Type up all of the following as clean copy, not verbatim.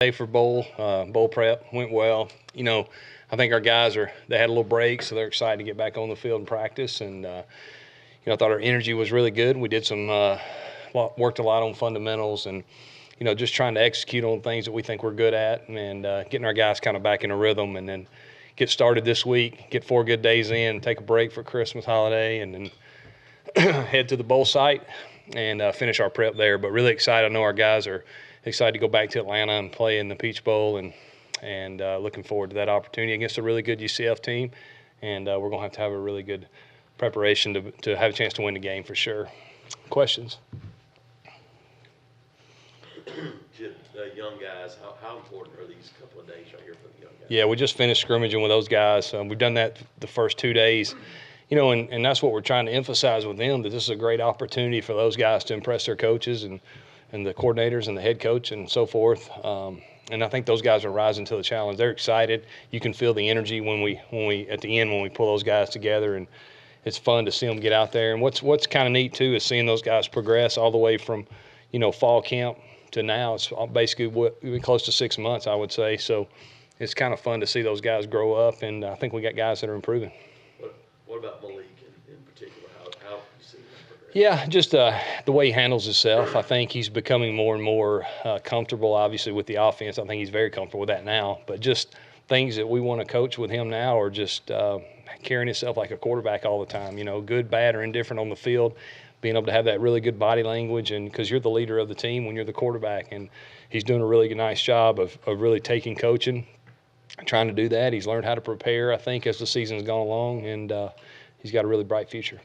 Day for bowl prep went well. I think our guys they had a little break, so they're excited to get back on the field and practice. And I thought our energy was really good. We did worked a lot on fundamentals and just trying to execute on things that we think we're good at, and getting our guys kind of back in a rhythm, and then get started this week, get 4 good days in, take a break for Christmas holiday, and then head to the bowl site and finish our prep there. But really excited. I know our guys are excited to go back to Atlanta and play in the Peach Bowl, and looking forward to that opportunity against a really good UCF team. And we're going to have a really good preparation to have a chance to win the game for sure. Questions? The young guys, how important are these couple of days right here for the young guys? Yeah, we just finished scrimmaging with those guys. We've done that the first 2 days. And that's what we're trying to emphasize with them, that this is a great opportunity for those guys to impress their coaches and the coordinators and the head coach and so forth. And I think those guys are rising to the challenge. They're excited. You can feel the energy when we at the end when we pull those guys together, and it's fun to see them get out there. And what's kind of neat too is seeing those guys progress all the way from fall camp to now. It's basically close to 6 months, I would say. So it's kind of fun to see those guys grow up, and I think we got guys that are improving. What about Malik in particular? How have you seen him progress? Yeah, just the way he handles himself. I think he's becoming more and more comfortable, obviously, with the offense. I think he's very comfortable with that now. But just things that we want to coach with him now are just carrying himself like a quarterback all the time, good, bad, or indifferent on the field, being able to have that really good body language, and because you're the leader of the team when you're the quarterback. And he's doing a really nice job of really taking coaching, trying to do that. He's learned how to prepare, I think, as the season's gone along, and he's got a really bright future.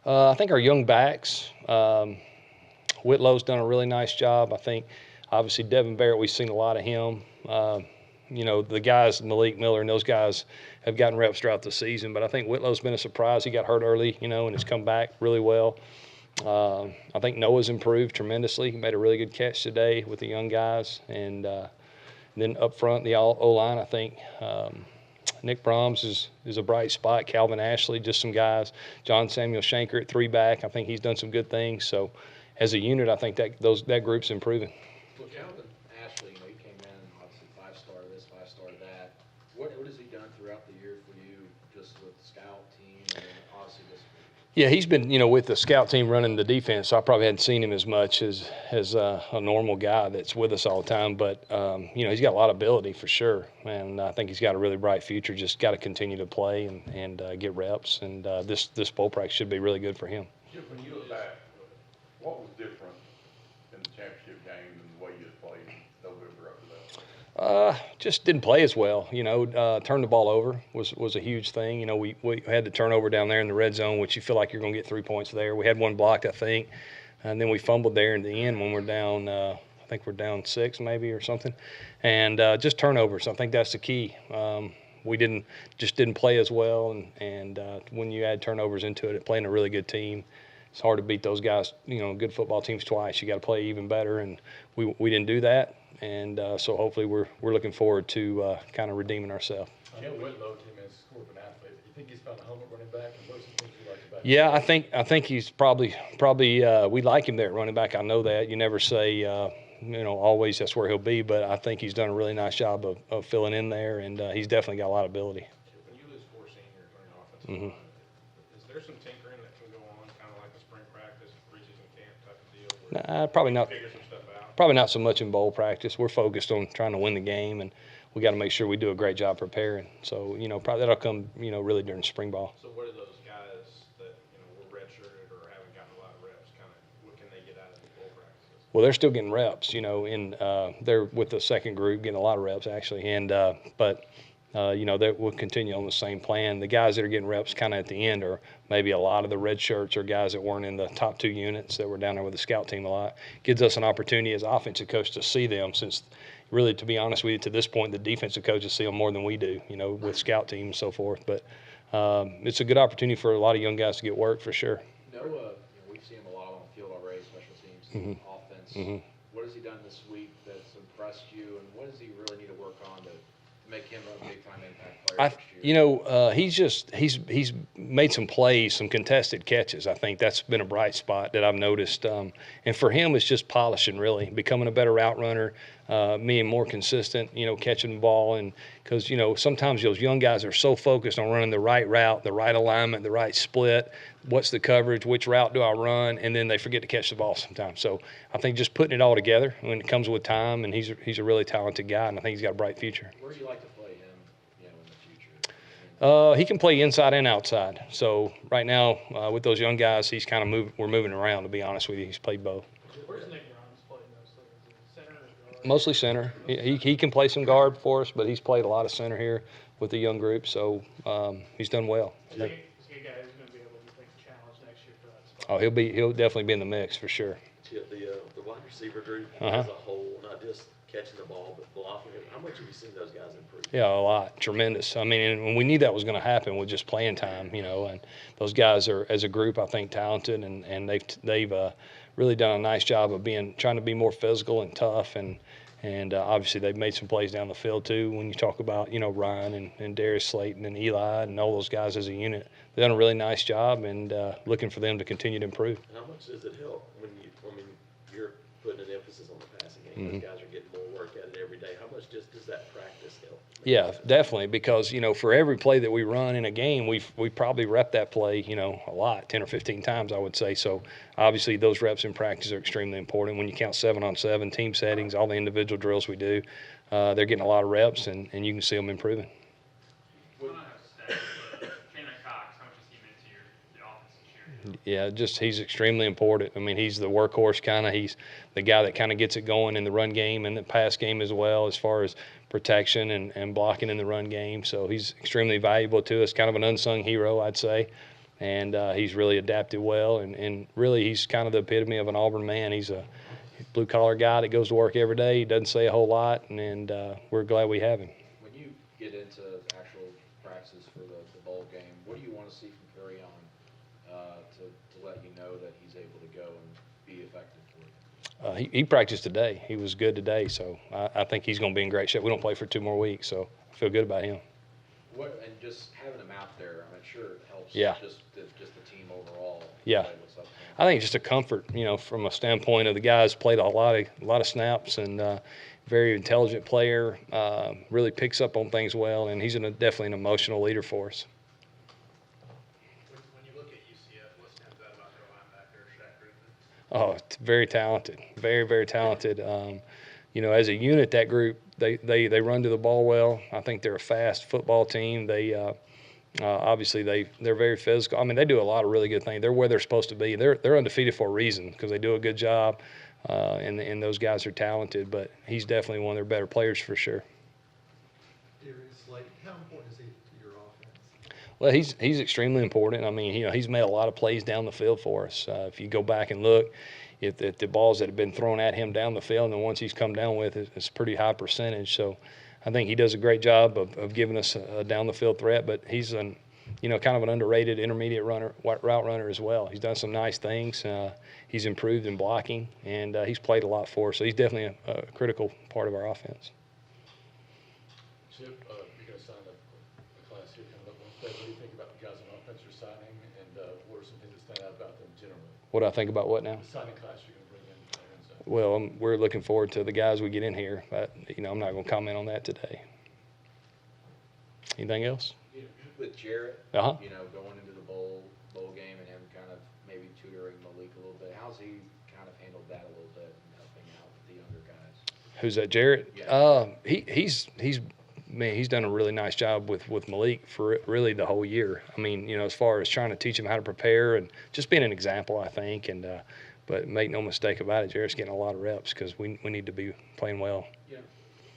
I think our young backs, Whitlow's done a really nice job. I think, obviously, Devin Barrett, we've seen a lot of him. The guys, Malik Miller and those guys, have gotten reps throughout the season. But I think Whitlow's been a surprise. He got hurt early, and has come back really well. I think Noah's improved tremendously. He made a really good catch today with the young guys. And then up front, the O-line, I think Nick Brahms is a bright spot. Calvin Ashley, just some guys. John Samuel Shanker at 3-back. I think he's done some good things. So as a unit, I think that group's improving. Well, Calvin Ashley, he came in, obviously 5-star this, 5-star that. What has he done throughout the year for you, just with the scout team and then obviously this? Yeah, he's been, with the scout team running the defense, so I probably hadn't seen him as much as a normal guy that's with us all the time. But, he's got a lot of ability for sure, and I think he's got a really bright future. Just got to continue to play and get reps, and this bowl practice should be really good for him. Chip, when you look back, what was different in the championship game than the way you had played in November after that? Just didn't play as well. Turned the ball over was a huge thing. We had the turnover down there in the red zone, which you feel like you're going to get 3 points there. We had one blocked, I think, and then we fumbled there in the end when we're down. I think we're down 6 maybe or something, and just turnovers. I think that's the key. We didn't play as well, and when you add turnovers into it, playing a really good team, it's hard to beat those guys. Good football teams twice. You got to play even better, and we didn't do that. And so hopefully we're looking forward to kind of redeeming ourselves. I know Whitlow, team has scored an athlete. Do you think he's found a home at running back? And what are some things you like about him? Yeah, I think he's probably we like him there at running back. I know that. You never say always that's where he'll be, but I think he's done a really nice job of filling in there, and he's definitely got a lot of ability. When you lose 4 seniors on your offensive line, is there some tinkering that can go on, kind of like a spring practice, preseason camp type of deal? Nah, probably not. Figure some stuff out. Probably not so much in bowl practice. We're focused on trying to win the game, and we got to make sure we do a great job preparing. So, probably that'll come, really during spring ball. So what are those guys that, were redshirted or haven't gotten a lot of reps, kind of, what can they get out of these bowl practices? Well, they're still getting reps, they're with the second group getting a lot of reps actually. And, but we'll continue on the same plan. The guys that are getting reps kind of at the end are maybe a lot of the red shirts or guys that weren't in the top 2 units that were down there with the scout team a lot. Gives us an opportunity as offensive coach to see them, since really, to be honest with you, to this point, the defensive coaches see them more than we do, with scout team and so forth. But it's a good opportunity for a lot of young guys to get work for sure. Noah, we've seen him a lot on the field already, special teams, offense. What has he done this week that's impressed you, and what does he really need to work on to make him a big-time impact player I, next year? he's made some plays, some contested catches. I think that's been a bright spot that I've noticed. And for him, it's just polishing, really, becoming a better route runner, being more consistent, catching the ball. And because, sometimes those young guys are so focused on running the right route, the right alignment, the right split, what's the coverage, which route do I run, and then they forget to catch the ball sometimes. So I think just putting it all together when it comes with time, and he's a really talented guy, and I think he's got a bright future. Where do you like to play him, in the future? He can play inside and outside. So right now, with those young guys, he's kind of we're moving around, to be honest with you. He's played both. Where's Nick Grimes playing mostly? Is it center or guard? Mostly center. He can play some guard for us, but he's played a lot of center here with the young group, so he's done well. Is he a guy who's going to be able to take the challenge next year for that spot? Oh, he'll definitely be in the mix for sure. Chip, the wide receiver group Uh-huh. as a whole, not just catching the ball, but blocking it. How much have you seen those guys improve? Yeah, a lot. Tremendous. I mean, and we knew that was going to happen with just playing time, and those guys are, as a group, I think, talented, and they've really done a nice job of trying to be more physical and tough, and obviously they've made some plays down the field too. When you talk about Ryan and Darius Slayton and Eli and all those guys as a unit, they've done a really nice job, and looking for them to continue to improve. How much does it help when you're putting an emphasis on the passing game? Mm-hmm. Those guys are getting more work at it every day. How much does that practice help? Yeah, definitely, because for every play that we run in a game, we probably rep that play a lot, 10 or 15 times, I would say. So obviously those reps in practice are extremely important. When you count 7-on-7 team settings, all the individual drills we do, they're getting a lot of reps, and you can see them improving. Yeah, he's extremely important. I mean, he's the workhorse kind of. He's the guy that kind of gets it going in the run game and the pass game as well, as far as protection and blocking in the run game. So he's extremely valuable to us, kind of an unsung hero, I'd say. And he's really adapted well, and really he's kind of the epitome of an Auburn man. He's a blue-collar guy that goes to work every day. He doesn't say a whole lot, and we're glad we have him. When you get into actual practices for the bowl game, what do you want to see from Curry on to let you know that he's able to go and be effective for you? He practiced today. He was good today, so I think he's going to be in great shape. We don't play for 2 more weeks, so I feel good about him. And just having him out there, I'm sure it helps. Yeah. Just the team overall. Yeah. I think it's just a comfort, from a standpoint of the guys played a lot of snaps, and very intelligent player, really picks up on things well, and he's definitely an emotional leader for us. When you look at UCF, what stands out about their linebacker, Shaq Griffin? Oh, it's very talented, very, very talented. As a unit, that group, they run to the ball well. I think they're a fast football team. They obviously they're very physical. I mean, they do a lot of really good things. They're where they're supposed to be. They're undefeated for a reason, because they do a good job, and those guys are talented. But he's definitely one of their better players for sure. Darius Slayton, how important is he to your offense? Well, he's extremely important. I mean, he's made a lot of plays down the field for us. If you go back and look, if the balls that have been thrown at him down the field, and the ones he's come down with, it's a pretty high percentage. So I think he does a great job of giving us a down the field threat. But he's kind of an underrated intermediate route runner as well. He's done some nice things. He's improved in blocking, and he's played a lot for us. So he's definitely a critical part of our offense. Chip, you're going to sign a class here coming up Wednesday. What do you think about the guys on offense you're signing, and what are some things that stand out about them generally? What do I think about what now? The signing class you're going to bring in Wednesday. Well, we're looking forward to the guys we get in here, but I'm not going to comment on that today. Anything else? With Jarrett, Uh-huh. Going into the bowl game and him kind of maybe tutoring Malik a little bit, how's he kind of handled that a little bit and helping out with the younger guys? Who's that, Jarrett? Yeah. He's done a really nice job with Malik for really the whole year. I mean, as far as trying to teach him how to prepare and just being an example, I think. And but make no mistake about it, Jarrett's getting a lot of reps, because we need to be playing well.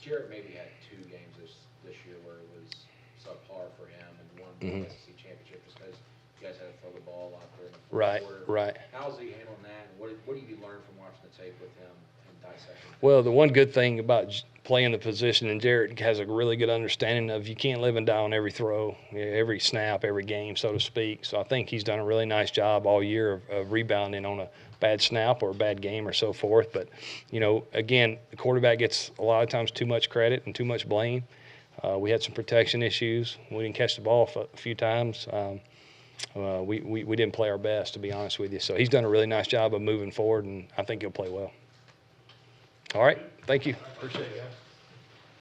Jarrett maybe had 2 games this year where it was subpar for him, and one Mhm. SEC championship just because you guys had to throw the ball out there in the fourth quarter. Right. How's he handling that, and what did you learn from watching the tape with him and dissecting? Well, the one good thing about playing the position, and Jarrett has a really good understanding of, you can't live and die on every throw, every snap, every game, so to speak. So I think he's done a really nice job all year of rebounding on a bad snap or a bad game or so forth. But, again, the quarterback gets a lot of times too much credit and too much blame. We had some protection issues. We didn't catch the ball a few times. We didn't play our best, to be honest with you. So he's done a really nice job of moving forward, and I think he'll play well. All right. Thank you. Appreciate it, guys.